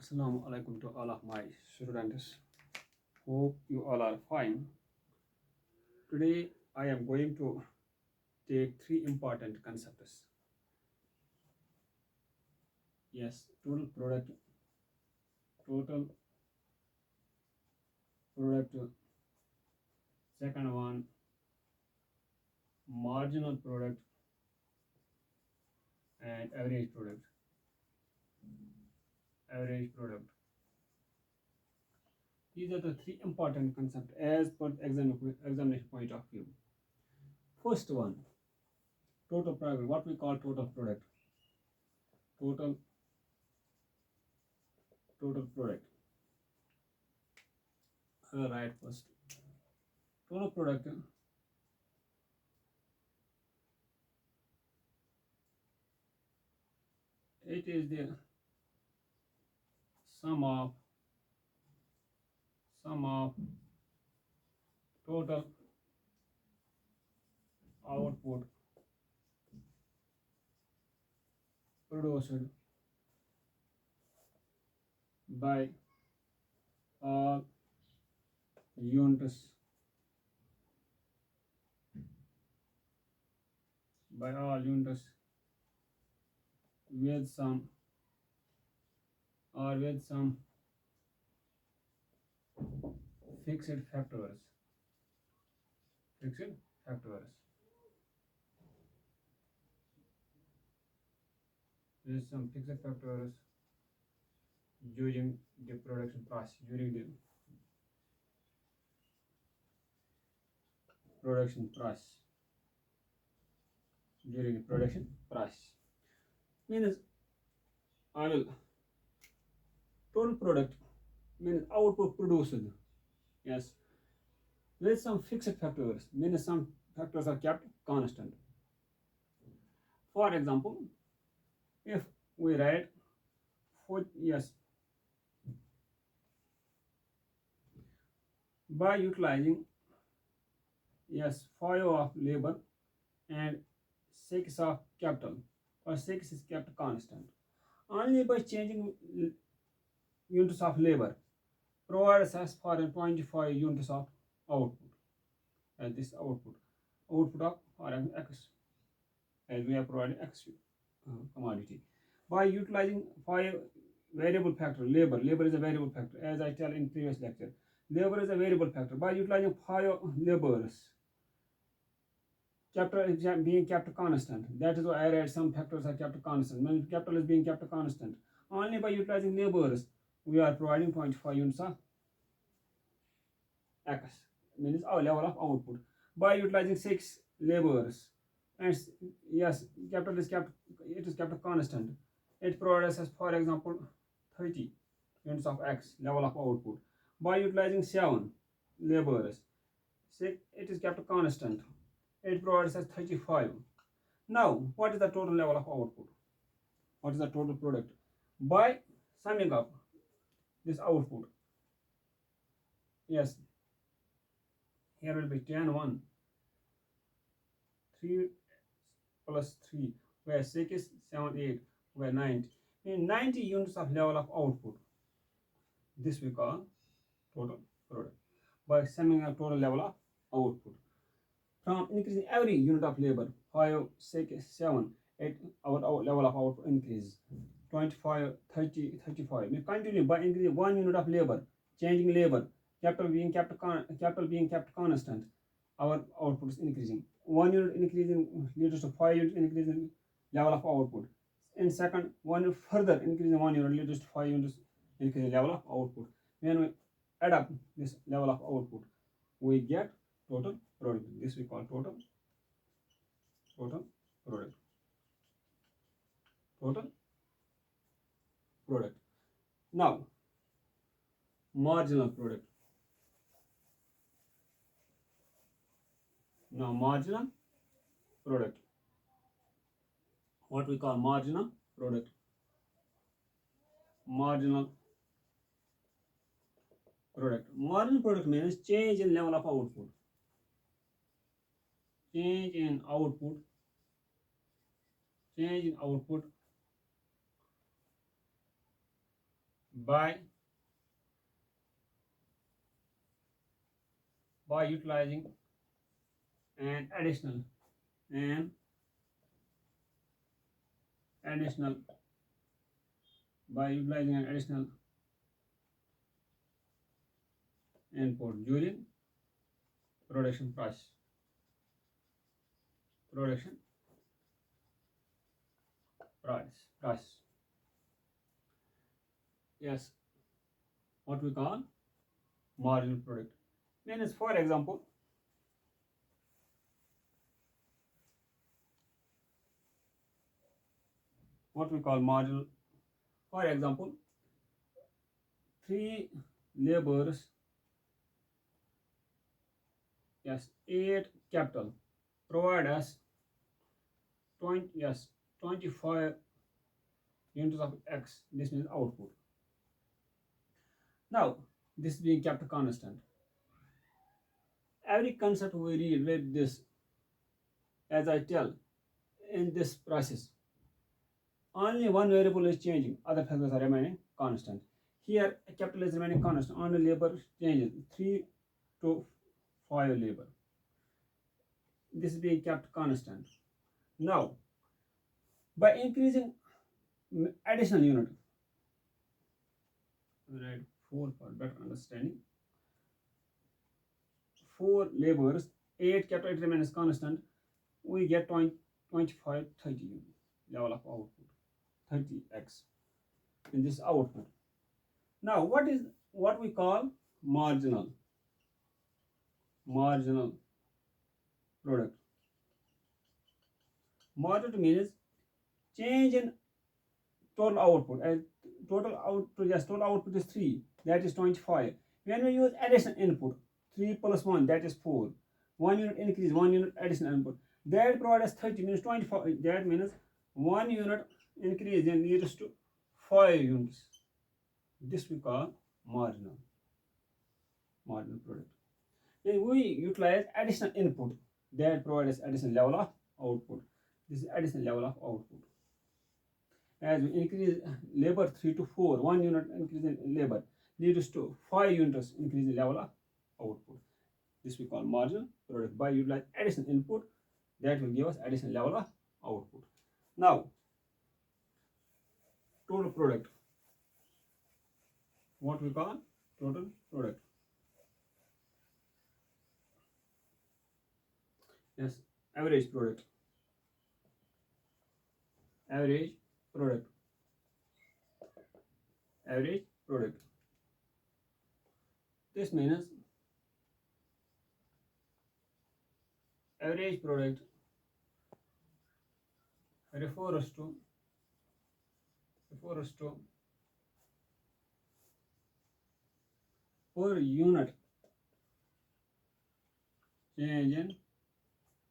Assalamu alaikum to all of my students. Hope you all are fine. Today I am going to take three important concepts. Yes, total product, total product. Second one, marginal product and average product. Average product. These are the three important concepts as per examination point of view. First one, total product. What we call total product. Total product. Right first. Total product. It is the sum of total output produced by all units with some fixed factors fixed factors with some fixed factors during the production process during the production process means I will total product means output produced, yes, with some fixed factors means some factors are kept constant. For example, if we write by utilizing 5 of labor and 6 of capital, or 6 is kept constant. Only by changing units of labor provides us for 25 units of output, as this output of x, as we are providing x commodity. By utilizing 5 variable factor, labor is a variable factor, as I tell in previous lecture. Labor is a variable factor. By utilizing 5 laborers, capital is being kept constant. That is why I write some factors are kept constant. When capital is being kept constant, only by utilizing laborers we are providing 0.5 units of x, means our level of output. By utilizing 6 laborers, and capital is kept constant, it provides us, for example, 30 units of x level of output. By utilizing 7 laborers, it is kept constant, it provides us 35. Now what is the total level of output? What is the total product? By summing up this output, here will be 10 1 3 plus 3, where 6 7 8, where 90, in 90 units of level of output. This we call total product. By summing up total level of output from increasing every unit of labor, 5 6 7 8, our level of output increase 25 30 35. We continue by increasing 1 unit of labor, changing labor, capital being kept constant, our output is increasing. 1 unit increasing leads to 5 units increasing level of output. In second, 1 further increasing 1 unit leads to 5 units increasing level of output. When we add up this level of output, we get total product. This we call total product. Now marginal product. What we call marginal product. Marginal product means change in level of output. Change in output by utilizing an an additional an additional input during production process. Production process. Yes, what we call marginal product. Means, for example, what we call marginal. For example, three laborers, yes, 8 capital, provide us 20, yes, 25 units of X. This means output. Now, this being kept constant. Every concept we read with this, as I tell, in this process, only one variable is changing, other factors are remaining constant. Here, capital is remaining constant, only labor changes 3 to 5 labor. This is being kept constant. Now, by increasing additional unit, write 4 for better understanding. 4 labors, 8 capital remains constant, we get 20, 25, 30 unit level of output, 30x in this output. Now, what we call marginal product. Marginal means change in total output. And total output is 3, that is 25. When we use additional input, 3 plus 1, that is 4. 1 unit increase, 1 unit additional input, that provides 30 means 25. That means 1 unit increase in leads to 5 units. This we call marginal product. Then we utilize additional input that provides additional level of output. This is additional level of output. As we increase labor 3 to 4, 1 unit increase in labor leads to 5 units increase in level of output. This we call marginal product. By utilizing additional input, that will give us additional level of output. Now, total product. What we call total product. Yes, average product. Average product. Average product. This means average product refers to per unit change in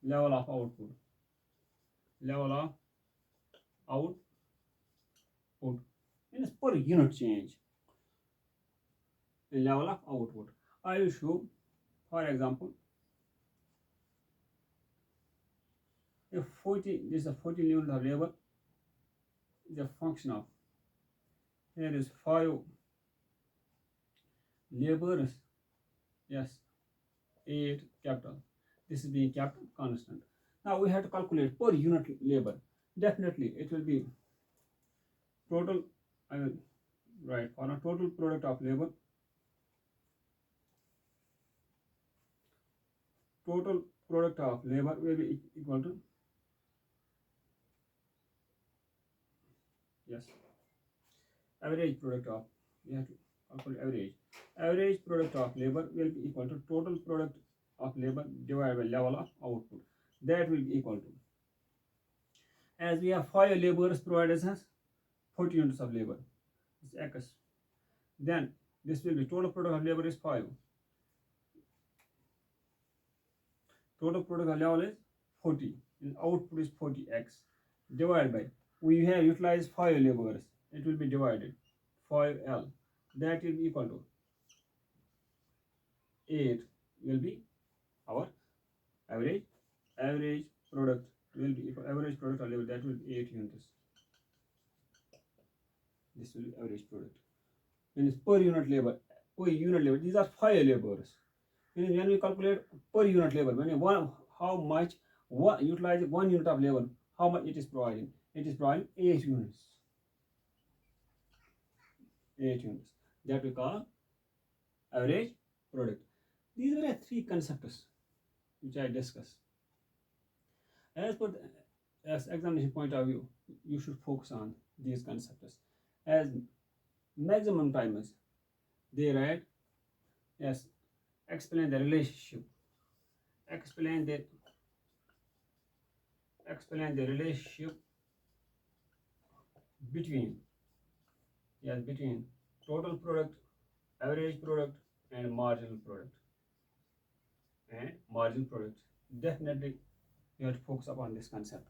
level of output. Level of output means per unit change in level of output. I will show, for example, if 40, this is a 40 unit of labor, is a function of, here is 5 laborers, yes, 8 capital. This is being kept constant. Now we have to calculate per unit labor. Definitely it will be total, I will write for a total product of labor. Total product of labor will be equal to, yes, average product of, we have to calculate average. Average product of labor will be equal to total product of labor divided by level of output. That will be equal to, as we have 5 laborers provided us 40 units of labor, it's X. Then this will be total product of labor is 5. Total product of level is 40 and output is 40x divided by, we have utilized 5 laborers, it will be divided 5L, that will be equal to 8 will be our average product will be equal, average product of labor, that will be 8 units. This will be average product. means per unit labor. Per unit labor, these are 5 laborers. Means when we calculate per unit labor, when one, how much one utilize 1 unit of labor, how much it is providing? It is providing 8 units. 8 units. That we call average product. These are the 3 concepts which I discussed. As per the, as examination point of view, you should focus on these concepts. As maximum timers, they write, yes, explain the relationship, explain the relationship between, yes, between total product, average product, and marginal product. Definitely you have to focus upon this concept.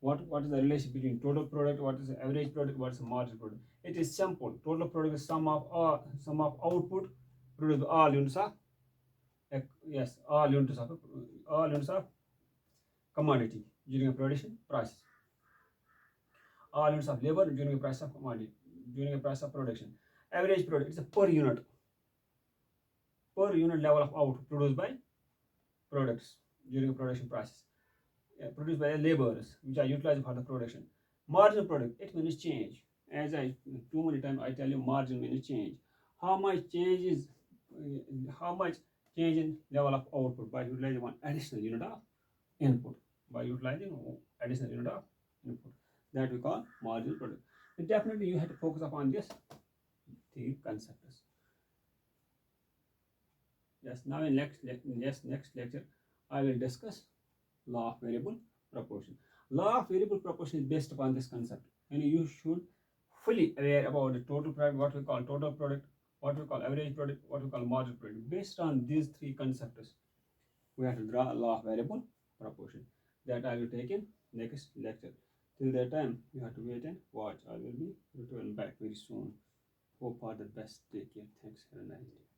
What is the relation between total product, what is the average product, what is the marginal product? It is simple. Total product is sum of output produced by all units of, yes, all units of commodity during a production process. All units of labor during a process of commodity, during a process of production. Average product is a per unit level of output produced by products during a production process, produced by laborers which are utilized for the production. Marginal product, it means change. As I too many times I tell you, margin means change. How much change is how much change in level of output by utilizing one additional unit of input. By utilizing additional unit of input, that we call marginal product. And definitely you have to focus upon this three concepts. Yes, now in next lecture I will discuss law of variable proportion. Law of variable proportion is based upon this concept, and you should fully aware about the total product, what we call total product, what we call average product, what we call marginal product. Based on these three concepts, we have to draw a law of variable proportion. That I will take in next lecture. Till that time, you have to wait and watch. I will be returning back very soon. Hope for the best. Take care. Thanks. Have a nice day.